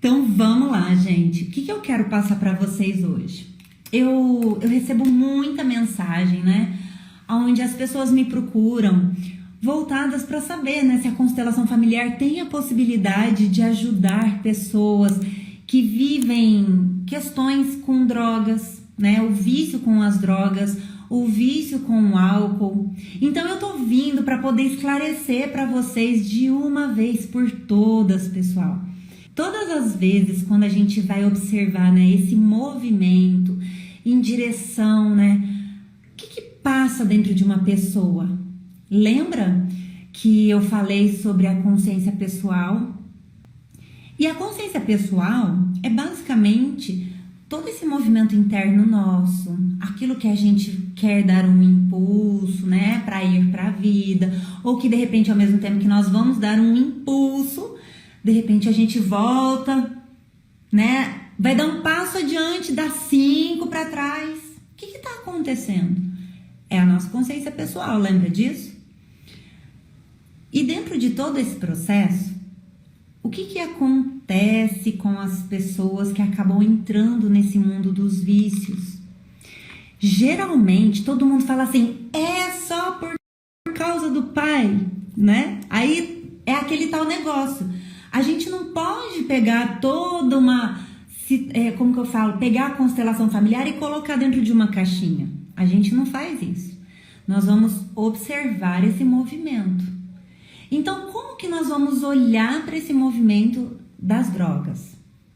Então vamos lá, gente. O que eu quero passar para vocês hoje? Eu recebo muita mensagem, né? Onde as pessoas me procuram voltadas para saber, né, se a constelação familiar tem a possibilidade de ajudar pessoas que vivem questões com drogas, né? O vício com as drogas, o vício com o álcool. Então eu tô vindo para poder esclarecer para vocês de uma vez por todas, pessoal. Todas as vezes quando a gente vai observar, né, esse movimento em direção, né, o que passa dentro de uma pessoa? Lembra que eu falei sobre a consciência pessoal? E a consciência pessoal é basicamente todo esse movimento interno nosso, aquilo que a gente quer dar um impulso, né, para ir para a vida, ou que de repente ao mesmo tempo que nós vamos dar um impulso, de repente a gente volta, né, vai dar um passo adiante, dá 5 para trás. O que está acontecendo? É a nossa consciência pessoal, lembra disso? E dentro de todo esse processo, o que acontece com as pessoas que acabam entrando nesse mundo dos vícios? Geralmente, todo mundo fala assim, é só por causa do pai, né? Aí é aquele tal negócio. A gente não pode pegar toda uma, como que eu falo, pegar a constelação familiar e colocar dentro de uma caixinha. A gente não faz isso. Nós vamos observar esse movimento. Então, como que nós vamos olhar para esse movimento das drogas?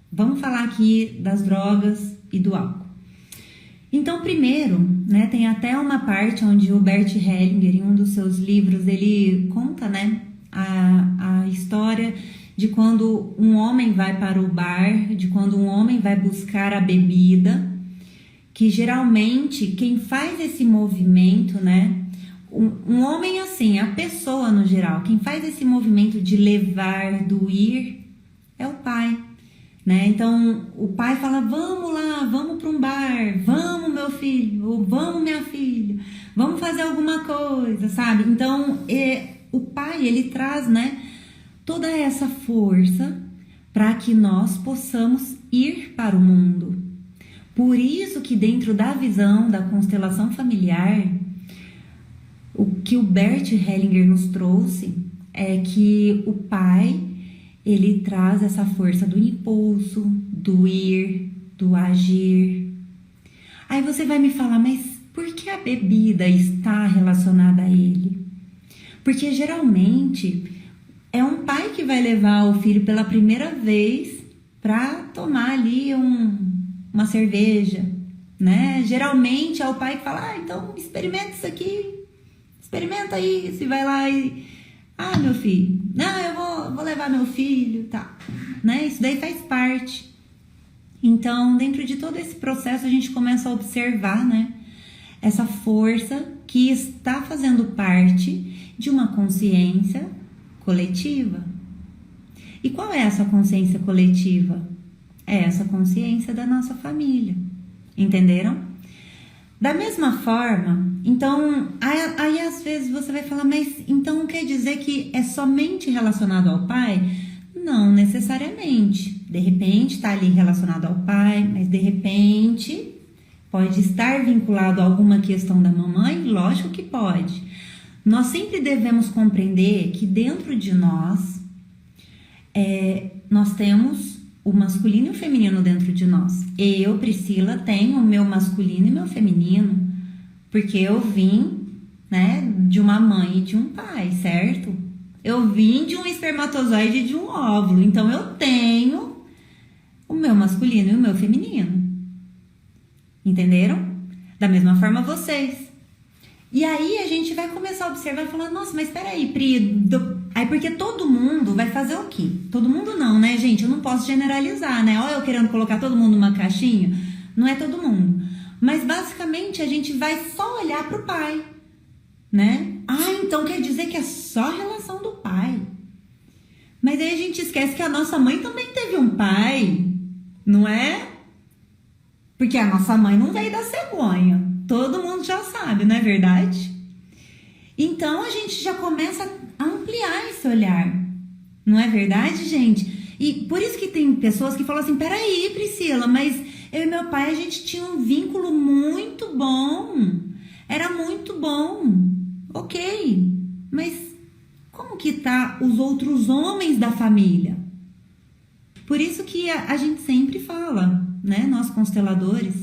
Vamos falar aqui das drogas e do álcool. Então, primeiro, né, tem até uma parte onde o Bert Hellinger, em um dos seus livros, ele conta, né, a história de quando um homem vai para o bar, de quando um homem vai buscar a bebida, que geralmente quem faz esse movimento, né, um homem assim, a pessoa no geral, quem faz esse movimento de levar, do ir, é o pai, né? Então, o pai fala, vamos lá, vamos para um bar, vamos meu filho, ou vamos minha filha, vamos fazer alguma coisa, sabe? Então, o pai, ele traz, né, toda essa força para que nós possamos ir para o mundo. Por isso que dentro da visão da constelação familiar, o que o Bert Hellinger nos trouxe é que o pai, ele traz essa força do impulso, do ir, do agir. Aí você vai me falar, mas por que a bebida está relacionada a ele? Porque geralmente é um pai que vai levar o filho pela primeira vez para tomar ali uma cerveja, né? Geralmente é o pai que fala, então experimenta isso aqui. Experimenta isso e vai lá e... Ah, meu filho, não, eu vou levar meu filho, tá, né? Isso daí faz parte. Então, dentro de todo esse processo, a gente começa a observar, né? Essa força que está fazendo parte de uma consciência coletiva. E qual é essa consciência coletiva? É essa consciência da nossa família. Entenderam? Da mesma forma, então, aí às vezes você vai falar, mas então quer dizer que é somente relacionado ao pai? Não necessariamente. De repente está ali relacionado ao pai, mas de repente pode estar vinculado a alguma questão da mamãe? Lógico que pode. Nós sempre devemos compreender que dentro de nós, nós temos o masculino e o feminino dentro de nós. Eu, Priscila, tenho o meu masculino e meu feminino, porque eu vim, né, de uma mãe e de um pai, certo? Eu vim de um espermatozoide e de um óvulo, então eu tenho o meu masculino e o meu feminino. Entenderam? Da mesma forma vocês. E aí a gente vai começar a observar e falar, nossa, mas peraí, Pri, aí porque todo mundo vai fazer o quê? Todo mundo não, né, gente? Eu não posso generalizar, né? Olha eu querendo colocar todo mundo numa caixinha. Não é todo mundo. Mas basicamente a gente vai só olhar pro pai, né? Ah, então quer dizer que é só a relação do pai. Mas aí a gente esquece que a nossa mãe também teve um pai, não é? Porque a nossa mãe não veio da cegonha. Todo mundo já sabe, não é verdade? Então a gente já começa a ampliar esse olhar. Não é verdade, gente? E por isso que tem pessoas que falam assim, peraí, Priscila, mas eu e meu pai, a gente tinha um vínculo muito bom. Era muito bom. Ok, mas como que tá os outros homens da família? Por isso que a gente sempre fala, né, nós consteladores,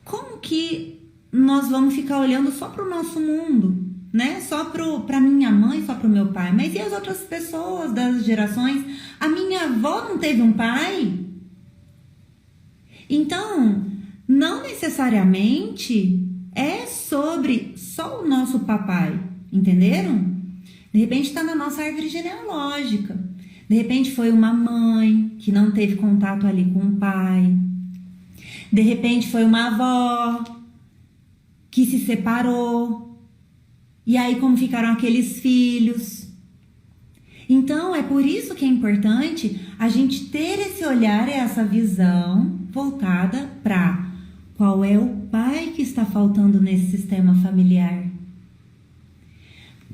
como que nós vamos ficar olhando só para o nosso mundo, né? Só para minha mãe, só para o meu pai. Mas e as outras pessoas das gerações? A minha avó não teve um pai? Então, não necessariamente é sobre só o nosso papai, entenderam? De repente está na nossa árvore genealógica. De repente foi uma mãe que não teve contato ali com o pai. De repente foi uma avó que se separou. E aí como ficaram aqueles filhos? Então é por isso que é importante a gente ter esse olhar, essa visão voltada para qual é o pai que está faltando nesse sistema familiar.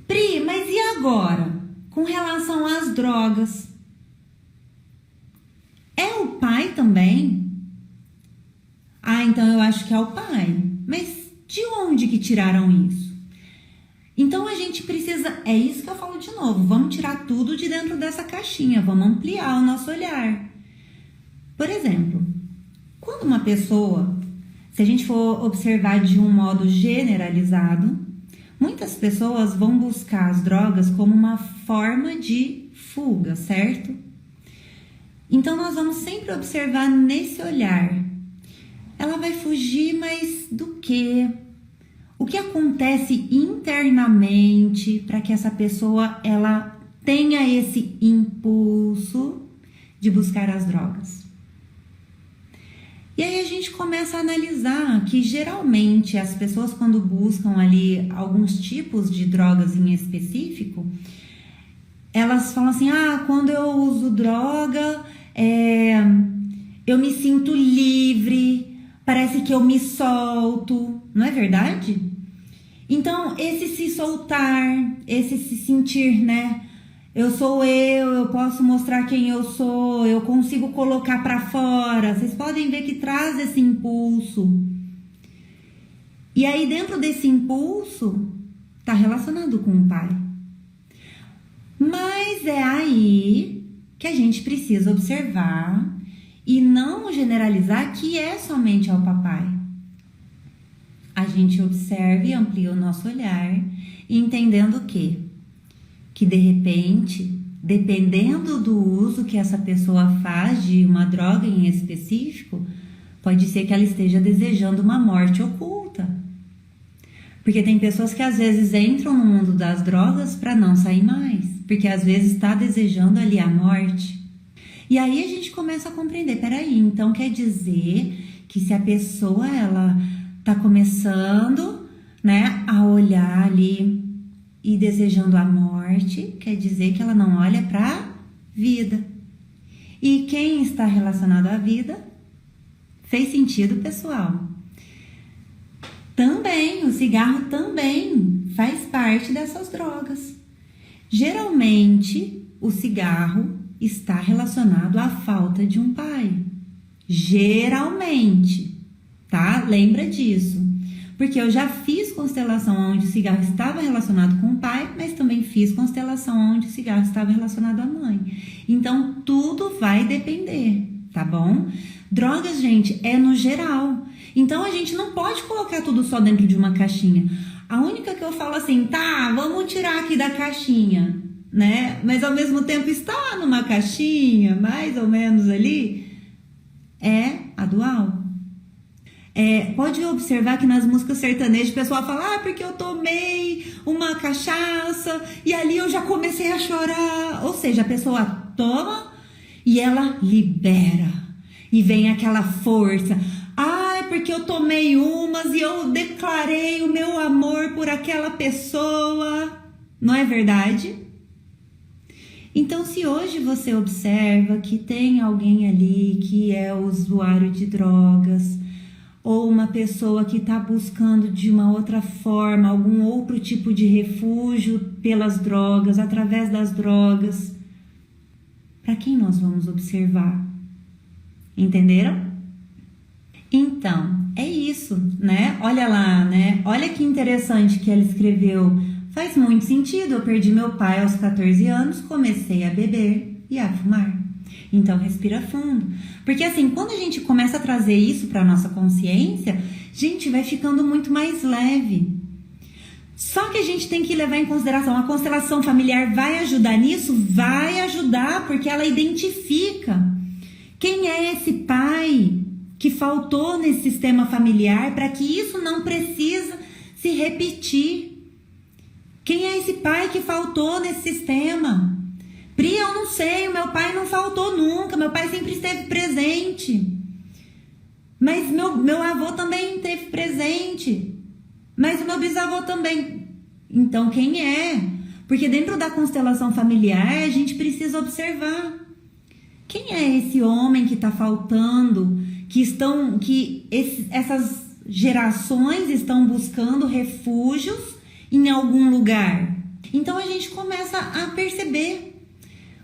Pri, mas e agora? Com relação às drogas, é o pai também? Ah, então eu acho que é o pai. Mas de onde que tiraram isso? Então a gente precisa, é isso que eu falo de novo, vamos tirar tudo de dentro dessa caixinha, vamos ampliar o nosso olhar. Por exemplo, quando uma pessoa, se a gente for observar de um modo generalizado, muitas pessoas vão buscar as drogas como uma forma de fuga, certo? Então nós vamos sempre observar nesse olhar. Ela vai fugir, mas do quê? O que acontece internamente para que essa pessoa ela tenha esse impulso de buscar as drogas? E aí a gente começa a analisar que geralmente as pessoas quando buscam ali alguns tipos de drogas em específico, elas falam assim, quando eu uso droga, eu me sinto livre, parece que eu me solto, não é verdade? Então, esse se soltar, esse se sentir, né? Eu sou eu posso mostrar quem eu sou, eu consigo colocar para fora. Vocês podem ver que traz esse impulso. E aí, dentro desse impulso, tá relacionado com o pai. Mas é aí que a gente precisa observar e não generalizar que é somente ao papai. A gente observa e amplia o nosso olhar, entendendo que de repente, dependendo do uso que essa pessoa faz de uma droga em específico, pode ser que ela esteja desejando uma morte oculta. Porque tem pessoas que às vezes entram no mundo das drogas para não sair mais, porque às vezes está desejando ali a morte. E aí a gente começa a compreender, peraí, então quer dizer que se a pessoa ela tá começando, né, a olhar ali e desejando a morte, quer dizer que ela não olha para a vida. E quem está relacionado à vida, fez sentido, pessoal? Também, o cigarro também faz parte dessas drogas. Geralmente, o cigarro está relacionado à falta de um pai. Geralmente, tá? Lembra disso. Porque eu já fiz constelação onde o cigarro estava relacionado com o pai, mas também fiz constelação onde o cigarro estava relacionado à mãe. Então, tudo vai depender, tá bom? Drogas, gente, é no geral. Então, a gente não pode colocar tudo só dentro de uma caixinha. A única que eu falo assim, tá, vamos tirar aqui da caixinha, né? Mas ao mesmo tempo está numa caixinha, mais ou menos ali, é a dual. Pode observar que nas músicas sertanejas o pessoal fala, porque eu tomei uma cachaça e ali eu já comecei a chorar. Ou seja, a pessoa toma e ela libera. E vem aquela força. Porque eu tomei umas e eu declarei o meu amor por aquela pessoa. Não é verdade? Então, se hoje você observa que tem alguém ali que é usuário de drogas, ou uma pessoa que está buscando de uma outra forma, algum outro tipo de refúgio pelas drogas, através das drogas, para quem nós vamos observar. Entenderam? Então, é isso, né? Olha lá, né? Olha que interessante que ela escreveu. Faz muito sentido, eu perdi meu pai aos 14 anos, comecei a beber e a fumar. Então, respira fundo. Porque assim, quando a gente começa a trazer isso para nossa consciência, a gente vai ficando muito mais leve. Só que a gente tem que levar em consideração, a constelação familiar vai ajudar nisso? Vai ajudar, porque ela identifica quem é esse pai que faltou nesse sistema familiar para que isso não precisa se repetir. Quem é esse pai que faltou nesse sistema? Pri, eu não sei, o meu pai não faltou nunca, meu pai sempre esteve presente. Mas meu avô também esteve presente. Mas o meu bisavô também. Então, quem é? Porque dentro da constelação familiar, a gente precisa observar. Quem é esse homem que está faltando? Essas gerações estão buscando refúgios em algum lugar. Então, a gente começa a perceber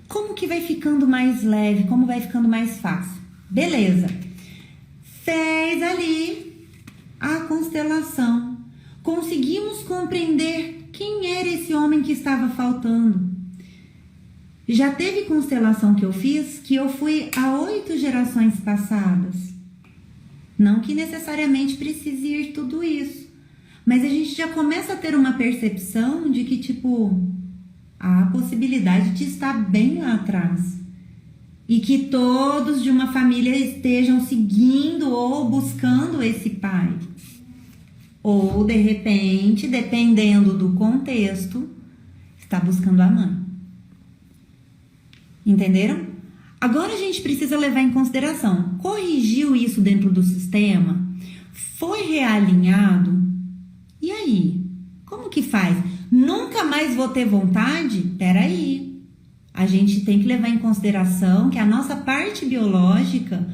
como que vai ficando mais leve, como vai ficando mais fácil. Beleza. Fez ali a constelação. Conseguimos compreender quem era esse homem que estava faltando. Já teve constelação que eu fiz que eu fui a 8 gerações passadas. Não que necessariamente precise ir tudo isso, mas a gente já começa a ter uma percepção de que, há a possibilidade de estar bem lá atrás. E que todos de uma família estejam seguindo ou buscando esse pai. Ou, de repente, dependendo do contexto, está buscando a mãe. Entenderam? Agora a gente precisa levar em consideração. Corrigiu isso dentro do sistema? Foi realinhado? E aí? Como que faz? Nunca mais vou ter vontade? Peraí. A gente tem que levar em consideração que a nossa parte biológica,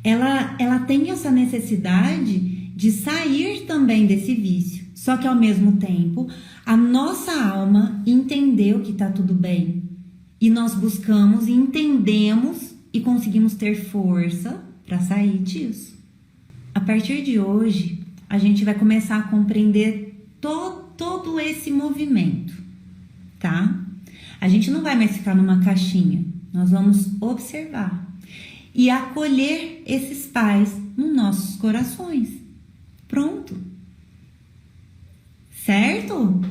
ela tem essa necessidade de sair também desse vício. Só que ao mesmo tempo, a nossa alma entendeu que tá tudo bem. E nós buscamos, entendemos e conseguimos ter força para sair disso. A partir de hoje, a gente vai começar a compreender todo esse movimento, tá? A gente não vai mais ficar numa caixinha. Nós vamos observar e acolher esses pais nos nossos corações. Pronto. Certo?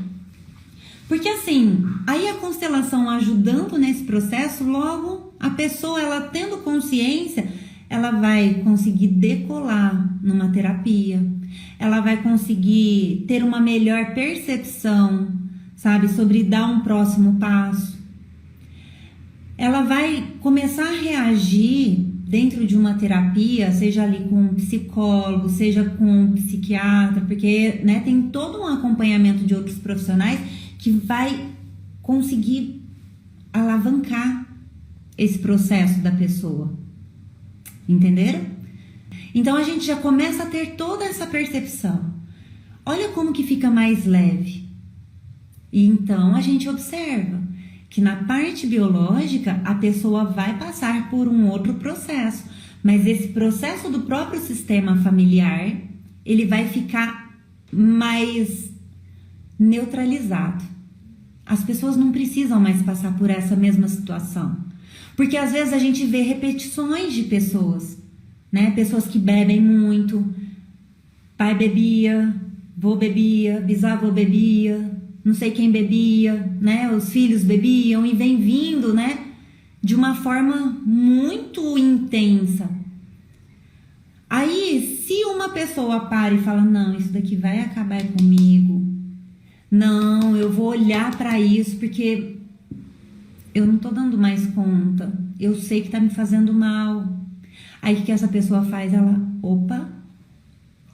Porque assim, aí a constelação ajudando nesse processo, logo a pessoa, ela tendo consciência, ela vai conseguir decolar numa terapia, ela vai conseguir ter uma melhor percepção, sabe, sobre dar um próximo passo. Ela vai começar a reagir dentro de uma terapia, seja ali com um psicólogo, seja com um psiquiatra, porque, né, tem todo um acompanhamento de outros profissionais que vai conseguir alavancar esse processo da pessoa. Entenderam? Então a gente já começa a ter toda essa percepção. Olha como que fica mais leve. E então a gente observa que na parte biológica a pessoa vai passar por um outro processo, mas esse processo do próprio sistema familiar, ele vai ficar mais neutralizado. As pessoas não precisam mais passar por essa mesma situação, porque às vezes a gente vê repetições de pessoas, né? Pessoas que bebem muito, pai bebia, vô bebia, bisavô bebia, não sei quem bebia, né? Os filhos bebiam e vem vindo, né? De uma forma muito intensa. Aí, se uma pessoa para e fala, não, isso daqui vai acabar comigo, não, eu vou olhar para isso porque eu não tô dando mais conta, eu sei que tá me fazendo mal. Aí o que essa pessoa faz? Ela, opa,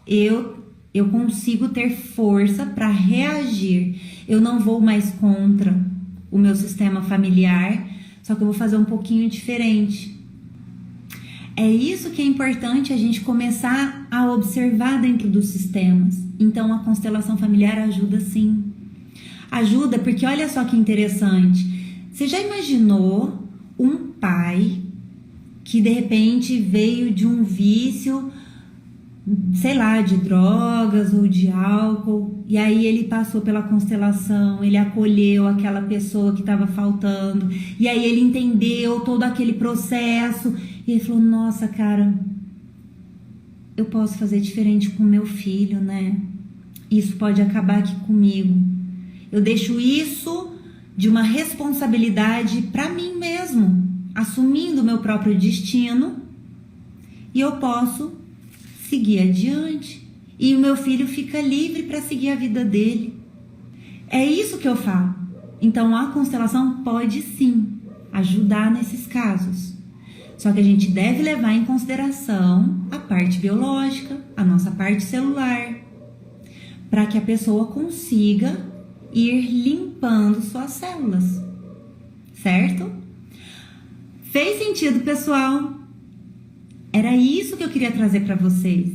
eu consigo ter força para reagir. Eu não vou mais contra o meu sistema familiar, só que eu vou fazer um pouquinho diferente. É isso que é importante a gente começar a observar dentro dos sistemas. Então a constelação familiar ajuda sim. Ajuda porque olha só que interessante. Você já imaginou um pai que de repente veio de um vício, sei lá, de drogas ou de álcool, e aí ele passou pela constelação, ele acolheu aquela pessoa que estava faltando, e aí ele entendeu todo aquele processo, e ele falou, nossa, cara, eu posso fazer diferente com meu filho, né? Isso pode acabar aqui comigo. Eu deixo isso de uma responsabilidade para mim mesmo, assumindo o meu próprio destino, e eu posso seguir adiante. E o meu filho fica livre para seguir a vida dele. É isso que eu falo. Então a constelação pode sim ajudar nesses casos. Só que a gente deve levar em consideração a parte biológica, a nossa parte celular, para que a pessoa consiga ir limpando suas células, certo? Fez sentido, pessoal? Era isso que eu queria trazer para vocês.